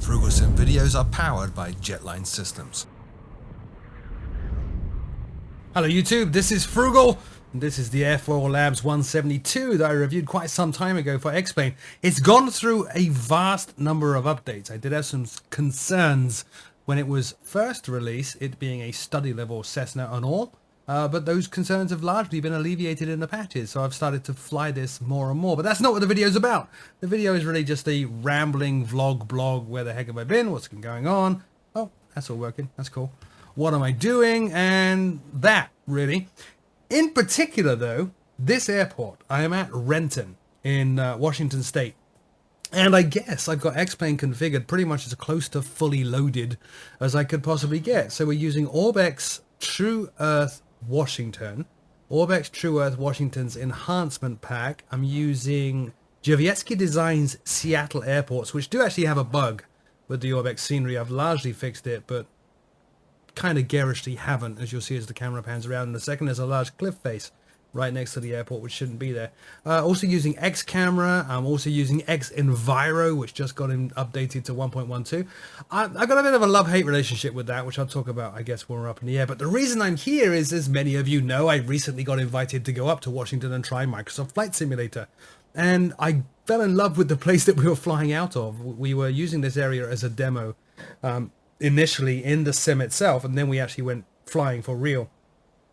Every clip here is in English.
FrugalSim videos are powered by Jetline Systems. Hello YouTube, this is Frugal. This is the Airfoil Labs 172 that I reviewed quite some time ago for X-Plane. It's gone through a vast number of updates. I did have some concerns when it was first released, it being a study level Cessna and all. But those concerns have largely been alleviated in the patches, so I've started to fly this more and more. But that's not what the video is about. The video is really just a rambling vlog blog. Where the heck have I been? What's been going on? Oh, that's all working. That's cool. What am I doing? And that, really. In particular, though, this airport, I am at Renton in Washington State. And I guess I've got X-Plane configured pretty much as close to fully loaded as I could possibly get. So we're using Orbx True Earth Washington, Orbx True Earth Washington's enhancement pack. I'm using Drzewiecki Designs Seattle airports, which do actually have a bug with the Orbx scenery. I've largely fixed it, but kind of garishly haven't, as you'll see as the camera pans around in a second. There's a large cliff face right next to the airport, which shouldn't be there. Also using X camera. I'm also using XEnviro, which just got updated to 1.12. I've got a bit of a love-hate relationship with that, which I'll talk about, I guess, when we're up in the air. But the reason I'm here is, as many of you know, I recently got invited to go up to Washington and try Microsoft Flight Simulator. And I fell in love with the place that we were flying out of. We were using this area as a demo initially in the sim itself, and then we actually went flying for real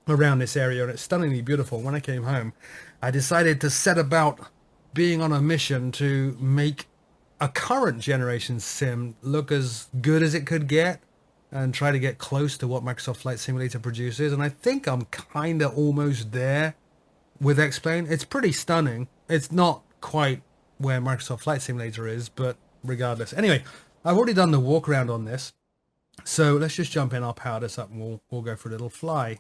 around this area, and it's stunningly beautiful. When I came home, I decided to set about being on a mission to make a current generation sim look as good as it could get and try to get close to what Microsoft Flight Simulator produces, and I think I'm kind of almost there with X-Plane. It's pretty stunning. It's not quite where Microsoft Flight Simulator is, but regardless. Anyway, I've already done the walk around on this, so let's just jump in. I'll power this up and we'll go for a little fly.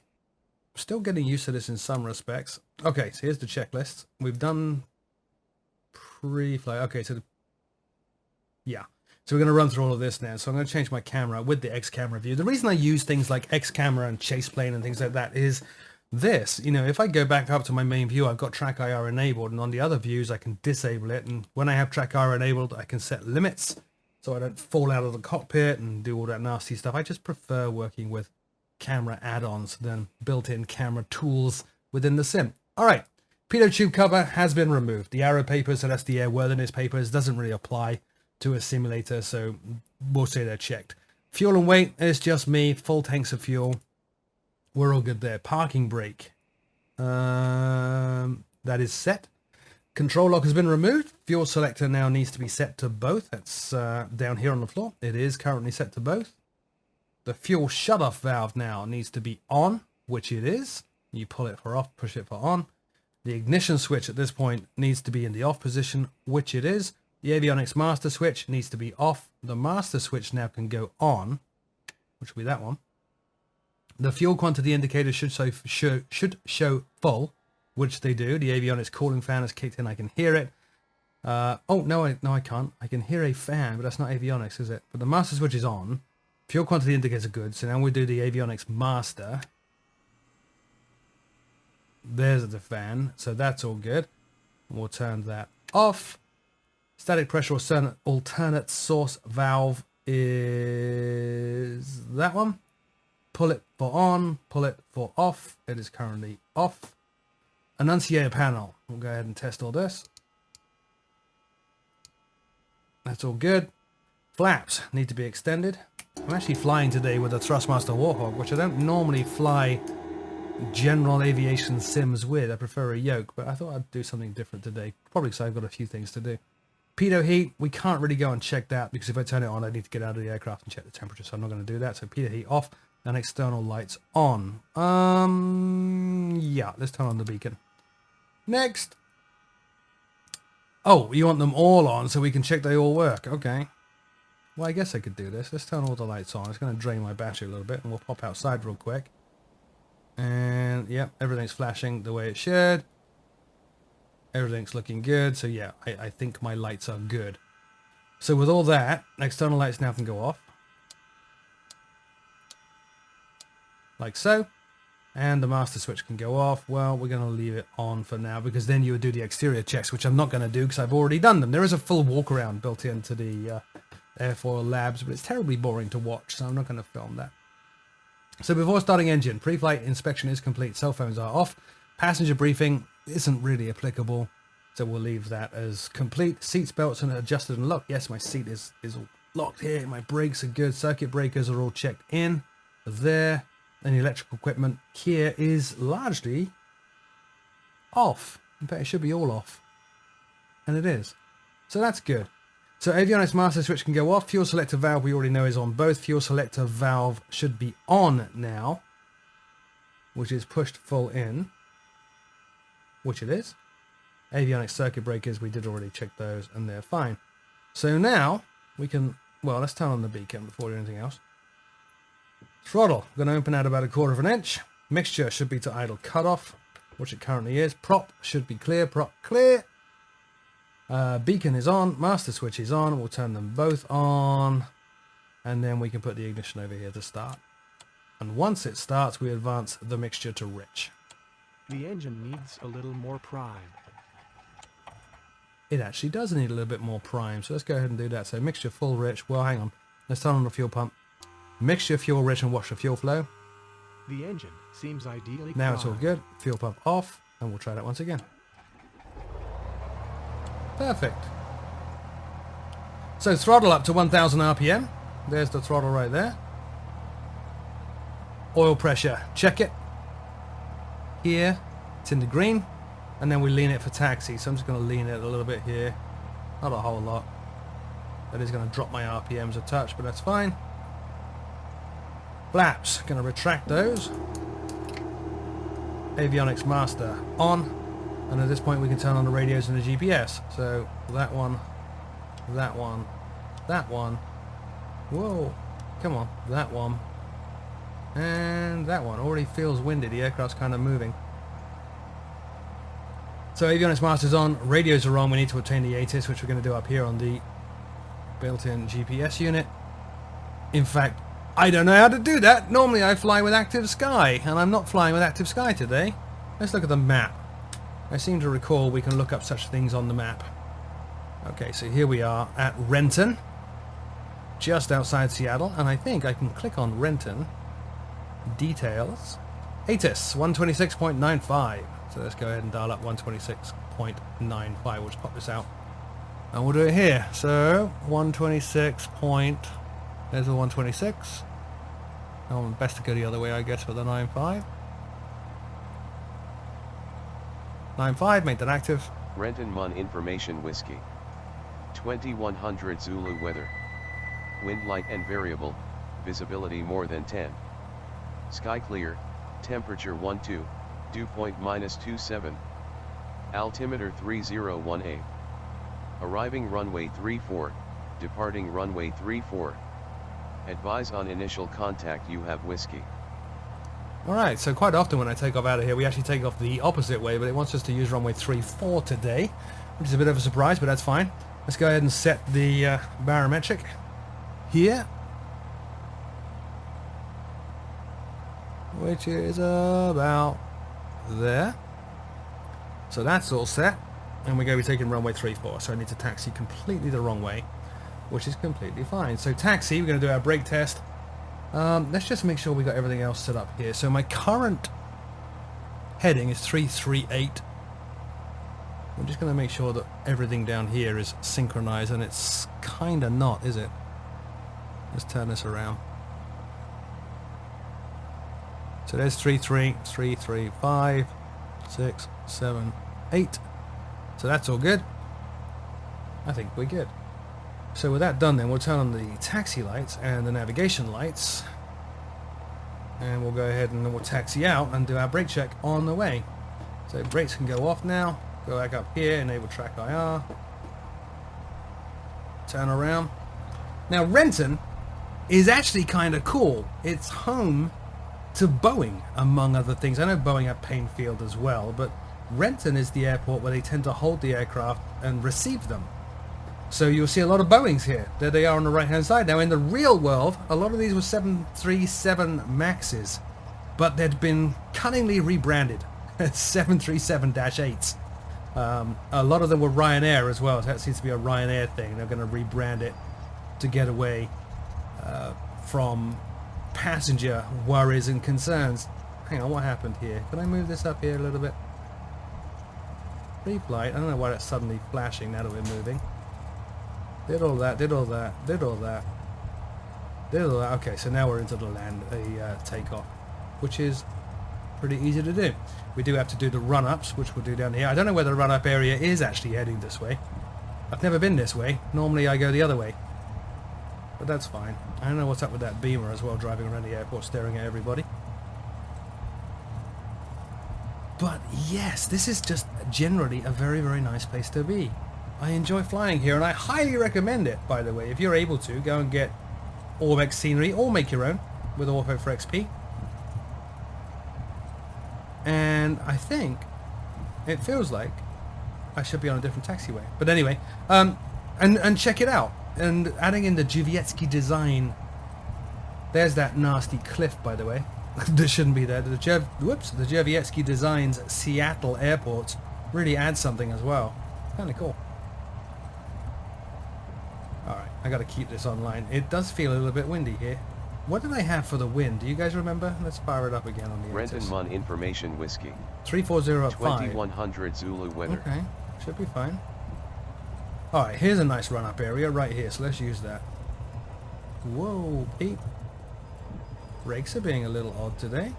Still getting used to this in some respects. Okay, so here's the checklist. We've done pre-flight. Okay, so yeah. So we're going to run through all of this now. So I'm going to change my camera with the X camera view. The reason I use things like X camera and chase plane and things like that is this. You know, if I go back up to my main view, I've got track IR enabled, and on the other views I can disable it. And when I have track IR enabled, I can set limits so I don't fall out of the cockpit and do all that nasty stuff. I just prefer working with camera add-ons than built-in camera tools within the sim. All right, pitot tube cover has been removed. The arrow papers, so that's the airworthiness papers, doesn't really apply to a simulator, so we'll say they're checked. Fuel and weight, it's just me, full tanks of fuel. We're all good there. Parking brake, that is set. Control lock has been removed. Fuel selector now needs to be set to both. That's down here on the floor. It is currently set to both. The fuel shutoff valve now needs to be on, which it is. You pull it for off, push it for on. The ignition switch at this point needs to be in the off position, which it is. The avionics master switch needs to be off. The master switch now can go on, which will be that one. The fuel quantity indicator should show full, which they do. The avionics cooling fan has kicked in. I can hear it. Oh, no, I can't. I can hear a fan, but that's not avionics, is it? But the master switch is on. Fuel quantity indicators are good, so now we do the avionics master. There's the fan, so that's all good. We'll turn that off. Static pressure alternate source valve is that one. Pull it for on, pull it for off. It is currently off. Annunciator panel. We'll go ahead and test all this. That's all good. Flaps need to be extended. I'm actually flying today with a Thrustmaster Warthog, which I don't normally fly general aviation sims with. I prefer a yoke, but I thought I'd do something different today. Probably because I've got a few things to do. Pitot heat, we can't really go and check that because if I turn it on, I need to get out of the aircraft and check the temperature, so I'm not going to do that. So pitot heat off and external lights on. Yeah, let's turn on the beacon. Next. Oh, you want them all on so we can check they all work. Okay. Well, I guess I could do this. Let's turn all the lights on. It's going to drain my battery a little bit, and we'll pop outside real quick. And, yeah, everything's flashing the way it should. Everything's looking good. So, yeah, I think my lights are good. So, with all that, external lights now can go off. Like so. And the master switch can go off. Well, we're going to leave it on for now because then you would do the exterior checks, which I'm not going to do because I've already done them. There is a full walk around built into the Airfoil Labs, but it's terribly boring to watch, so I'm not going to film that. So before starting engine, pre-flight inspection is complete. Cell phones are off. Passenger briefing isn't really applicable, so we'll leave that as complete. Seats, belts, and adjusted and locked. Yes, my seat is all locked here. My brakes are good. Circuit breakers are all checked in. There. And the electrical equipment here is largely off. In fact, it should be all off. And it is. So that's good. So avionics master switch can go off. Fuel selector valve we already know is on both. Fuel selector valve should be on now, which is pushed full in, which it is. Avionics circuit breakers, we did already check those, and they're fine. So now we can, well, let's turn on the beacon before we do anything else. Throttle, going to open out about 1/4 of an inch. Mixture should be to idle cutoff, which it currently is. Prop should be clear, prop clear. Beacon is on, master switch is on, we'll turn them both on, and then we can put the ignition over here to start. And once it starts, we advance the mixture to rich. The engine needs a little more prime. It actually does need a little bit more prime, so let's go ahead and do that. So mixture full rich, well hang on, let's turn on the fuel pump. Mixture fuel rich and watch the fuel flow. The engine seems ideally Now it's all primed. good, fuel pump off, and we'll try that once again. Perfect. So throttle up to 1000 RPM. There's the throttle right there. Oil pressure, check it. Here, it's in the green. And then we lean it for taxi. So I'm just going to lean it a little bit here. Not a whole lot. That is going to drop my RPMs a touch, but that's fine. Flaps, going to retract those. Avionics master on. And at this point we can turn on the radios and the GPS. So that one, that one, that one. Whoa, come on, that one. And that one. Already feels windy, the aircraft's kind of moving. So avionics master's on, radios are on, we need to obtain the ATIS, which we're going to do up here on the built-in GPS unit. In fact, I don't know how to do that. Normally I fly with Active Sky, and I'm not flying with Active Sky today. Let's look at the map. I seem to recall we can look up such things on the map. Okay, so here we are at Renton, just outside Seattle, and I think I can click on Renton. Details. ATIS 126.95. So let's go ahead and dial up 126.95. We'll just pop this out. And we'll do it here. So 126 point... There's the 126. Oh, best to go the other way, I guess, for the 95. 95, make that active. Renton Mun Information Whiskey. 2100 Zulu weather. Wind light and variable, visibility more than 10. Sky clear, temperature 12, dew point -27. Altimeter 301A. Arriving runway 34, departing runway 34. Advise on initial contact you have whiskey. Alright, so quite often when I take off out of here, we actually take off the opposite way, but it wants us to use runway 34 today, which is a bit of a surprise, but that's fine. Let's go ahead and set the barometric here, which is about there. So that's all set, and we're going to be taking runway 34, so I need to taxi completely the wrong way, which is completely fine. So taxi, we're going to do our brake test. Let's just make sure we got everything else set up here. So my current heading is 338. I'm just going to make sure that everything down here is synchronized, and it's kind of not, is it? Let's turn this around. So there's 33, 3, 3, 5, 6, 7, 8. So that's all good. I think we're good. So with that done, then we'll turn on the taxi lights and the navigation lights, and we'll go ahead and we'll taxi out and do our brake check on the way. So brakes can go off now. Go back up here, enable track IR, turn around. Now Renton is actually kind of cool. It's home to Boeing, among other things. I know Boeing have Payne Field as well, but Renton is the airport where they tend to hold the aircraft and receive them. So you'll see a lot of Boeings here. There they are on the right hand side. Now in the real world, a lot of these were 737 Maxes, but they'd been cunningly rebranded as 737-8s. A lot of them were Ryanair as well, so that seems to be a Ryanair thing. They're going to rebrand it to get away from passenger worries and concerns. Hang on, what happened here? Can I move this up here a little bit? Pre-flight. I don't know why that's suddenly flashing now that we're moving. Did all that, did all that, did all that. Did all that. Okay, so now we're into the takeoff, which is pretty easy to do. We do have to do the run-ups, which we'll do down here. I don't know whether the run-up area is actually heading this way. I've never been this way. Normally I go the other way. But that's fine. I don't know what's up with that Beamer as well, driving around the airport, staring at everybody. But yes, this is just generally a very, very nice place to be. I enjoy flying here, and I highly recommend it, by the way. If you're able to, go and get Orbx scenery, or make your own with Ortho for XP. And I think it feels like I should be on a different taxiway. But anyway, and check it out. And adding in the Drzewiecki design. There's that nasty cliff, by the way. This shouldn't be there. The Drzewiecki Designs Seattle Airport really adds something as well. Kind of cool. Alright, I gotta keep this online. It does feel a little bit windy here. What did I have for the wind? Do you guys remember? Let's fire it up again on the Renton Mon Information Whiskey. 3405. 2100 Zulu weather. Okay, should be fine. Alright, here's a nice run-up area right here, so let's use that. Whoa, Pete. Brakes are being a little odd today.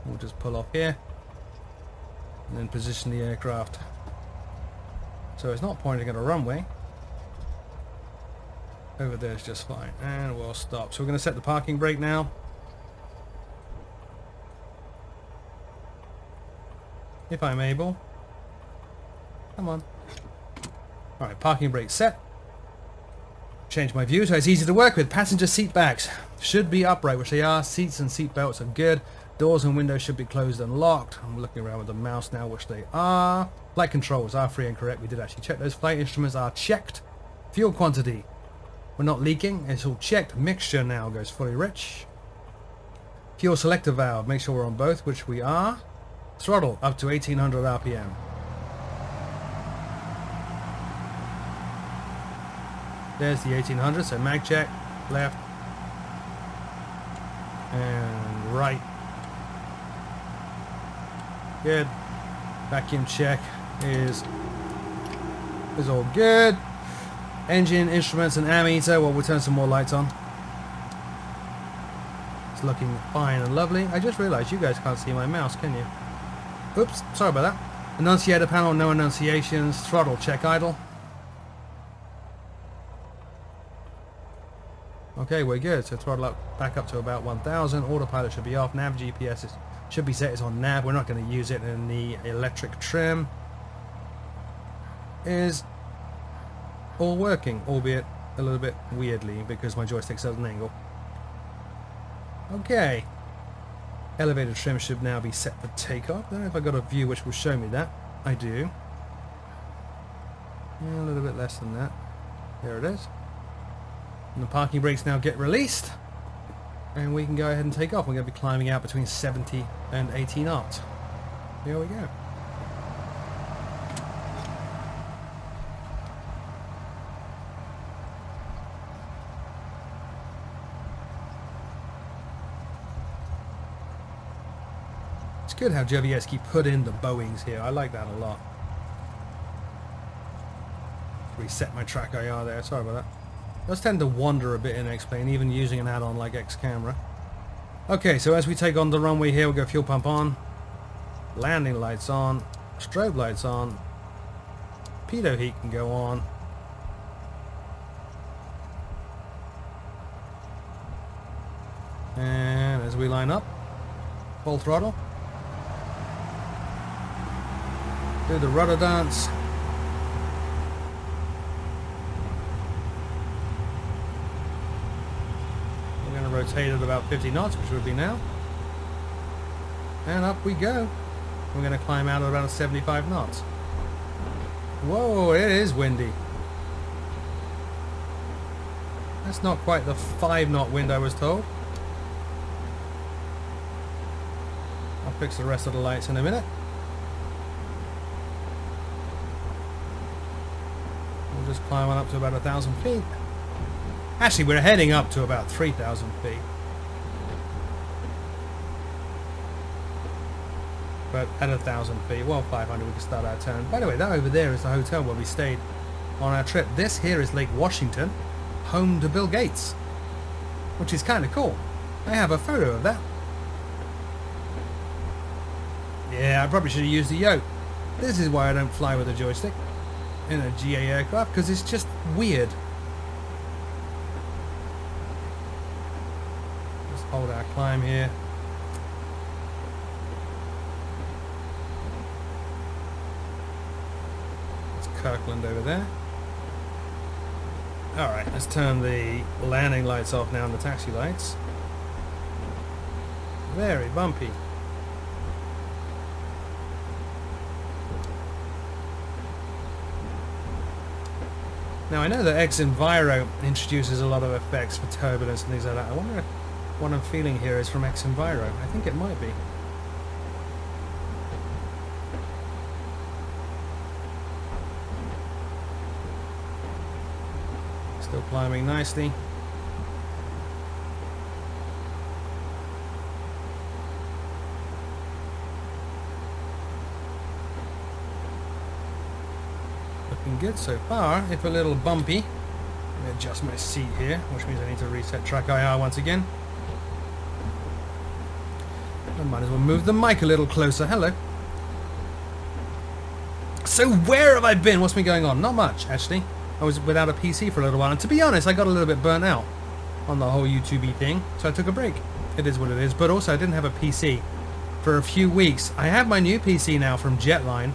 We'll just pull off here and then position the aircraft so it's not pointing at a runway. Over there is just fine, and we'll stop. So we're going to set the parking brake now. If I'm able. Come on. Alright, parking brake set. Change my view so it's easy to work with. Passenger seat backs should be upright, which they are. Seats and seat belts are good. Doors and windows should be closed and locked. I'm looking around with the mouse now, which they are. Flight controls are free and correct. We did actually check those. Flight instruments are checked. Fuel quantity, we're not leaking. It's all checked. Mixture now goes fully rich. Fuel selector valve, make sure we're on both, which we are. Throttle up to 1800 RPM. There's the 1800, so mag check, left and right. Good. Vacuum check is all good. Engine, instruments and ammeter, well, we'll turn some more lights on. It's looking fine and lovely. I just realized you guys can't see my mouse, can you? Oops, sorry about that. Annunciator panel, no annunciations. Throttle check idle. Okay, we're good. So throttle up, back up to about 1000. Autopilot should be off. Nav GPS should be set as on nav. We're not going to use it in the electric trim. Is all working, albeit a little bit weirdly because my joystick's at an angle. Okay. Elevator trim should now be set for takeoff. I don't know if I got a view which will show me that. I do. Yeah, a little bit less than that. There it is. And the parking brakes now get released. And we can go ahead and take off. We're going to be climbing out between 70 and 80 knots. Here we go. It's good how Drzewiecki put in the Boeings here. I like that a lot. Reset my track IR there. Sorry about that. Does tend to wander a bit in X-Plane, even using an add-on like X-Camera. Okay, so as we take on the runway here, we'll go fuel pump on, landing lights on, strobe lights on, pitot heat can go on. And as we line up, full throttle. Do the rudder dance. We're going to rotate at about 50 knots, which would be now. And up we go. We're going to climb out at around 75 knots. Whoa, it is windy. That's not quite the 5-knot wind I was told. I'll fix the rest of the lights in a minute. just climb on up to about 1,000 feet. Actually, we're heading up to about 3,000 feet. But at 1,000 feet, well, 500, we can start our turn. By the way, that over there is the hotel where we stayed on our trip. This here is Lake Washington, home to Bill Gates, which is kind of cool. I have a photo of that. Yeah, I probably should have used the yoke. This is why I don't fly with a joystick in a GA aircraft, because it's just weird. Just hold our climb here. Kirkland over there. Alright, let's turn the landing lights off now and the taxi lights. Very bumpy. Now I know that XEnviro introduces a lot of effects for turbulence and things like that. I wonder if what I'm feeling here is from XEnviro. I think it might be. Still climbing nicely. Looking good so far, if a little bumpy. Let me adjust my seat here, which means I need to reset track IR once again. I might as well move the mic a little closer. Hello. So where have I been? What's been going on? Not much, actually. I was without a PC for a little while, and to be honest, I got a little bit burnt out on the whole YouTube thing, so I took a break. It is what it is, but also I didn't have a PC for a few weeks. I have my new PC now from Ridgeline,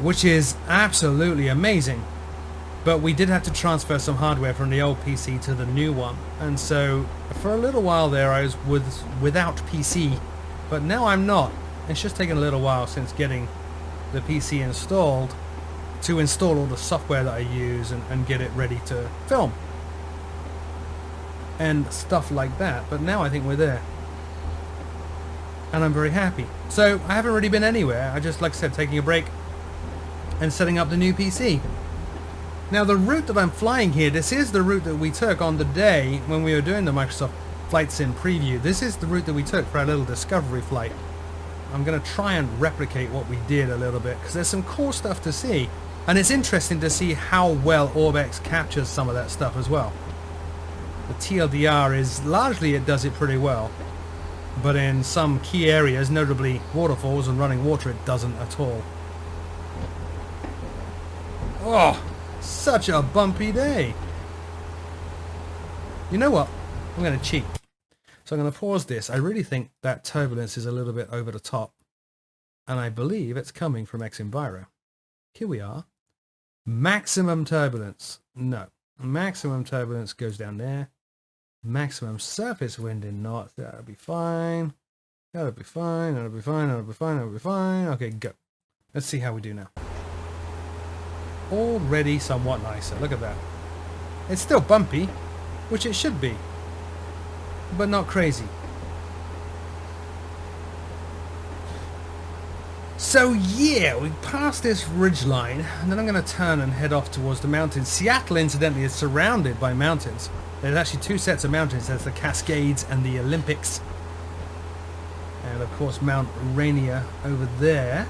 which is absolutely amazing, but we did have to transfer some hardware from the old PC to the new one, and so for a little while there I was without PC, but now I'm not. It's just taken a little while since getting the PC installed to install all the software that I use and get it ready to film and stuff like that. But now I think we're there and I'm very happy. So I haven't really been anywhere. I just, like I said, taking a break and setting up the new PC. Now the route that I'm flying here, this is the route that we took on the day when we were doing the Microsoft Flight Sim preview. This is the route that we took for our little discovery flight. I'm going to try and replicate what we did a little bit because there's some cool stuff to see. And it's interesting to see how well Orbx captures some of that stuff as well. The TLDR is largely, it does it pretty well. But in some key areas, notably waterfalls and running water, it doesn't at all. Oh, such a bumpy day. You know what? I'm going to cheat. So I'm going to pause this. I really think that turbulence is a little bit over the top. And I believe it's coming from XEnviro. Here we are. Maximum turbulence. No. Maximum turbulence goes down there. Maximum surface wind in north. That'll be fine. That'll be fine. That'll be fine. That'll be fine. That'll be fine. Okay, go. Let's see how we do now. Already somewhat nicer. Look at that. It's still bumpy, which it should be, but not crazy. So yeah, we passed this ridgeline, and then I'm going to turn and head off towards the mountains. Seattle, incidentally, is surrounded by mountains. There's actually two sets of mountains. There's the Cascades and the Olympics. And of course Mount Rainier over there,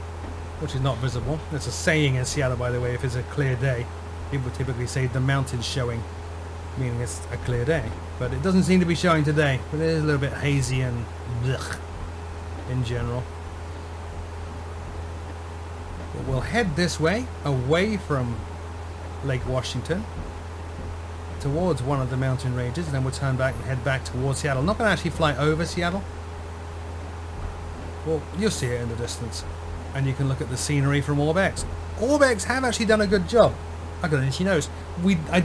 which is not visible. There's a saying in Seattle, by the way, if it's a clear day. People typically say the mountain's showing, meaning it's a clear day. But it doesn't seem to be showing today. But it is a little bit hazy and blech in general. But we'll head this way, away from Lake Washington, towards one of the mountain ranges, and then we'll turn back and head back towards Seattle. I'm not going to actually fly over Seattle. Well, you'll see it in the distance. And you can look at the scenery from Orbx. Orbx have actually done a good job. I don't know if she knows. I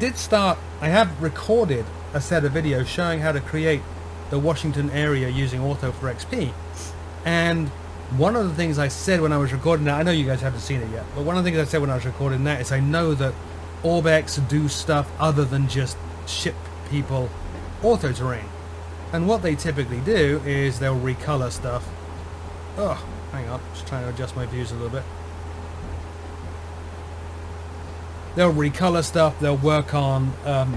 have recorded a set of videos showing how to create the Washington area using Auto for XP. And one of the things I said when I was recording that, I know you guys haven't seen it yet, but one of the things I said when I was recording that is I know that Orbx do stuff other than just ship people auto terrain. And what they typically do is they'll recolor stuff. Oh, hang on, just trying to adjust my views a little bit. They'll recolor stuff. They'll work on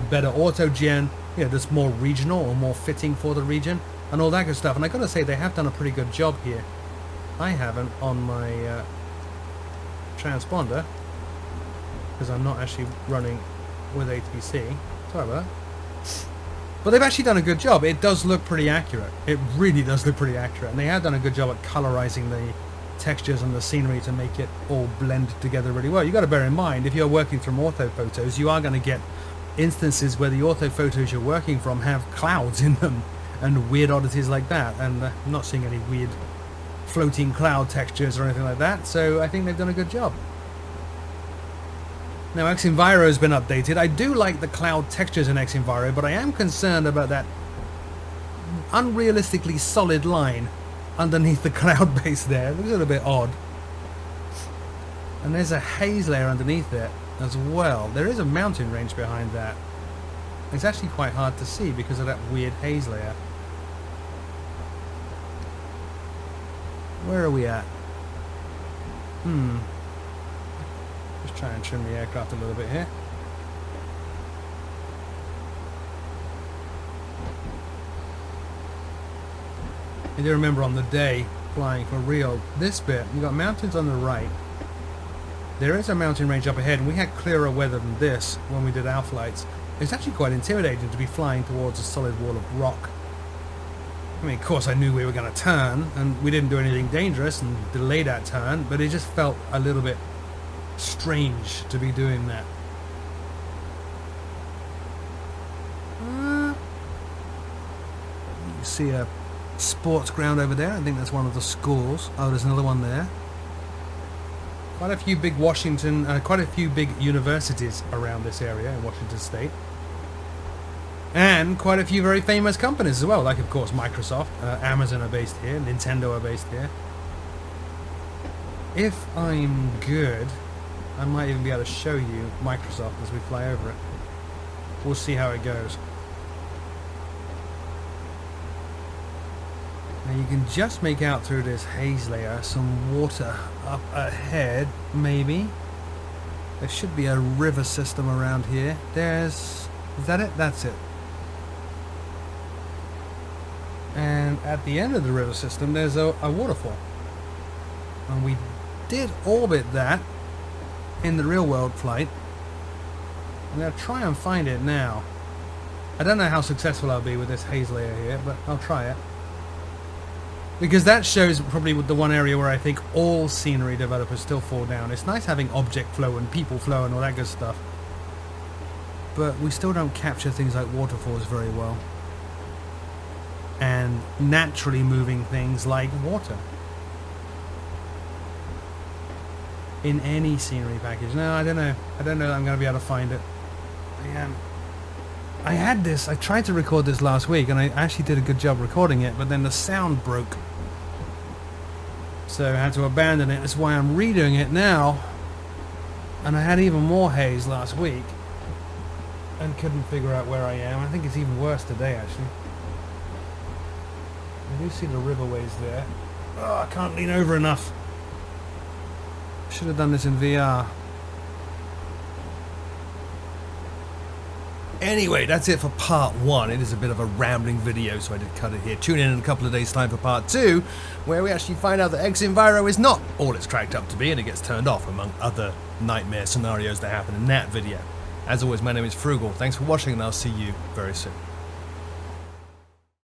better auto gen, you know, that's more regional or more fitting for the region and all that good stuff. And I gotta say, they have done a pretty good job here. I haven't on my transponder because I'm not actually running with ATC. Sorry about that. But they've actually done a good job. It does look pretty accurate. It really does look pretty accurate. And they have done a good job at colorizing the textures and the scenery to make it all blend together really well. You got to bear in mind, if you're working from ortho photos, you are going to get instances where the ortho photos you're working from have clouds in them and weird oddities like that. And I'm not seeing any weird floating cloud textures or anything like that. So I think they've done a good job. Now, XEnviro has been updated. I do like the cloud textures in XEnviro, but I am concerned about that unrealistically solid line underneath the cloud base there. It looks a little bit odd. And there's a haze layer underneath it as well. There is a mountain range behind that. It's actually quite hard to see because of that weird haze layer. Where are we at? Just try and trim the aircraft a little bit here. And you remember on the day flying for real, this bit, you've got mountains on the right. There is a mountain range up ahead, and we had clearer weather than this when we did our flights. It's actually quite intimidating to be flying towards a solid wall of rock. I mean, of course I knew we were going to turn, and we didn't do anything dangerous and delay that turn, but it just felt a little bit strange to be doing that. You see a sports ground over there. I think that's one of the schools. Oh, there's another one there. Quite a few big quite a few big universities around this area in Washington State. And quite a few very famous companies as well, like of course Microsoft, Amazon are based here, Nintendo are based here. If I'm good, I might even be able to show you Microsoft as we fly over it. We'll see how it goes. Now you can just make out through this haze layer some water up ahead, maybe. There should be a river system around here. Is that it? That's it. And at the end of the river system there's a waterfall. And we did orbit that in the real world flight. I'm going to try and find it now. I don't know how successful I'll be with this haze layer here, but I'll try it. Because that shows probably the one area where I think all scenery developers still fall down. It's nice having object flow and people flow and all that good stuff. But we still don't capture things like waterfalls very well. And naturally moving things like water. In any scenery package. No, I don't know. I don't know that I'm going to be able to find it. I had this. I tried to record this last week and I actually did a good job recording it, but then the sound broke. So I had to abandon it. That's why I'm redoing it now. And I had even more haze last week and couldn't figure out where I am. I think it's even worse today, actually. I do see the riverways there. Oh, I can't lean over enough. Should have done this in VR. Anyway, that's it for part 1. It is a bit of a rambling video, so I did cut it here. Tune in a couple of days' time for part 2, where we actually find out that XEnviro is not all it's cracked up to be, and it gets turned off, among other nightmare scenarios that happen in that video. As always, my name is Frugal. Thanks for watching, and I'll see you very soon.